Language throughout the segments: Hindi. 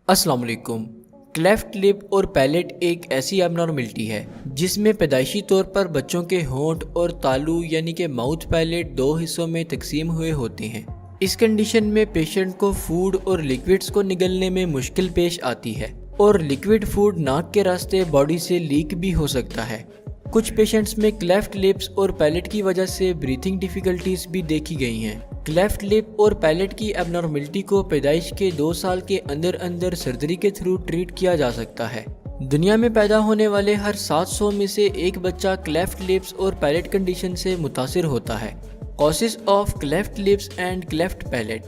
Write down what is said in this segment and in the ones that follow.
अस्सलाम वालेकुम। क्लेफ्ट लिप और पैलेट एक ऐसी एबनॉर्मलिटी है जिसमें पैदाइशी तौर पर बच्चों के होंठ और तालू यानी कि माउथ पैलेट दो हिस्सों में तकसीम हुए होते हैं। इस कंडीशन में पेशेंट को फूड और लिक्विड्स को निगलने में मुश्किल पेश आती है और लिक्विड फूड नाक के रास्ते बॉडी से लीक भी हो सकता है। कुछ पेशेंट्स में क्लेफ्ट लिप्स और पैलेट की वजह से ब्रीथिंग डिफिकल्टीज भी देखी गई हैं। क्लेफ्ट लिप और पैलेट की एबनॉर्मलिटी को पैदाइश के 2 साल के अंदर अंदर सर्जरी के थ्रू ट्रीट किया जा सकता है। दुनिया में पैदा होने वाले हर 700 में से एक बच्चा क्लेफ्ट लिप्स और पैलेट कंडीशन से मुतासिर होता है। Causes of cleft lips and cleft palate.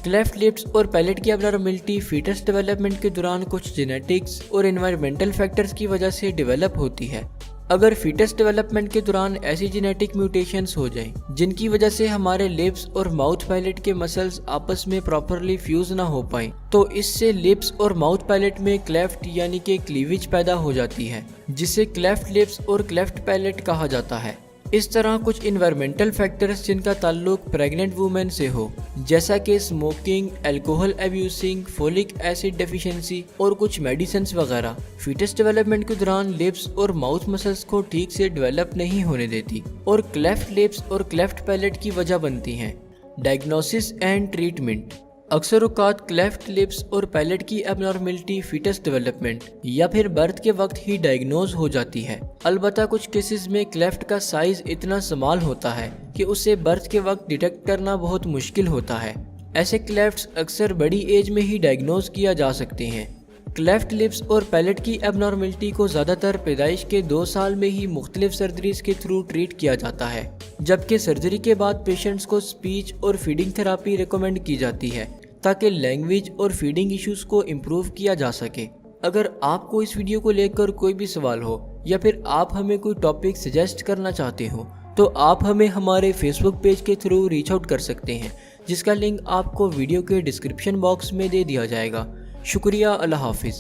Cleft lips और पैलेट की एबनॉर्मलिटी फीटस डेवलपमेंट के दौरान कुछ जेनेटिक्स और एनवायरमेंटल फैक्टर्स की वजह से डेवलप होती है। अगर फीटस डेवलपमेंट के दौरान ऐसी जेनेटिक म्यूटेशंस हो जाएं जिनकी वजह से हमारे लिप्स और माउथ पैलेट के मसल्स आपस में प्रॉपरली फ्यूज ना हो पाएं, तो इससे लिप्स और माउथ पैलेट में क्लेफ्ट यानी कि क्लीवेज पैदा हो जाती है, जिसे क्लेफ्ट लिप्स और क्लेफ्ट पैलेट कहा जाता है। इस तरह कुछ इन्वायरमेंटल फैक्टर्स जिनका ताल्लुक प्रेग्नेंट वुमेन से हो, जैसा कि smoking, alcohol abusing, folic acid deficiency और कुछ मेडिसिन्स वगैरह, फीटस डेवलपमेंट के दौरान लिप्स और माउथ मसल्स को ठीक से डेवलप नहीं होने देती और क्लेफ्ट लिप्स और क्लेफ्ट पैलेट की वजह बनती हैं। Diagnosis and treatment. अक्सर औकात क्लेफ्ट लिप्स और पैलेट की एबनॉर्मलिटी फीटस डेवलपमेंट या फिर बर्थ के वक्त ही डायग्नोज हो जाती है। अलबत्ता कुछ केसेस में क्लेफ्ट का साइज इतना स्मॉल होता है कि उसे बर्थ के वक्त डिटेक्ट करना बहुत मुश्किल होता है। ऐसे क्लेफ्ट्स अक्सर बड़ी एज में ही डायग्नोज किया जा सकते हैं। क्लेफ्ट लिप्स और पैलेट की एबनॉर्मलिटी को ज़्यादातर पैदाइश के 2 साल में ही मुख्तलिफ सर्जरीज के थ्रू ट्रीट किया जाता है, जबकि सर्जरी के बाद पेशेंट्स को स्पीच और फीडिंग थेरापी रिकमेंड की जाती है ताकि लैंग्वेज और फीडिंग इश्यूज को इम्प्रूव किया जा सके। अगर आपको इस वीडियो को लेकर कोई भी सवाल हो या फिर आप हमें कोई टॉपिक सजेस्ट करना चाहते हो तो आप हमें हमारे फेसबुक पेज के थ्रू रीच आउट कर सकते हैं, जिसका लिंक आपको वीडियो के डिस्क्रिप्शन बॉक्स में दे दिया जाएगा। शुक्रिया। अल्लाह हाफिज़।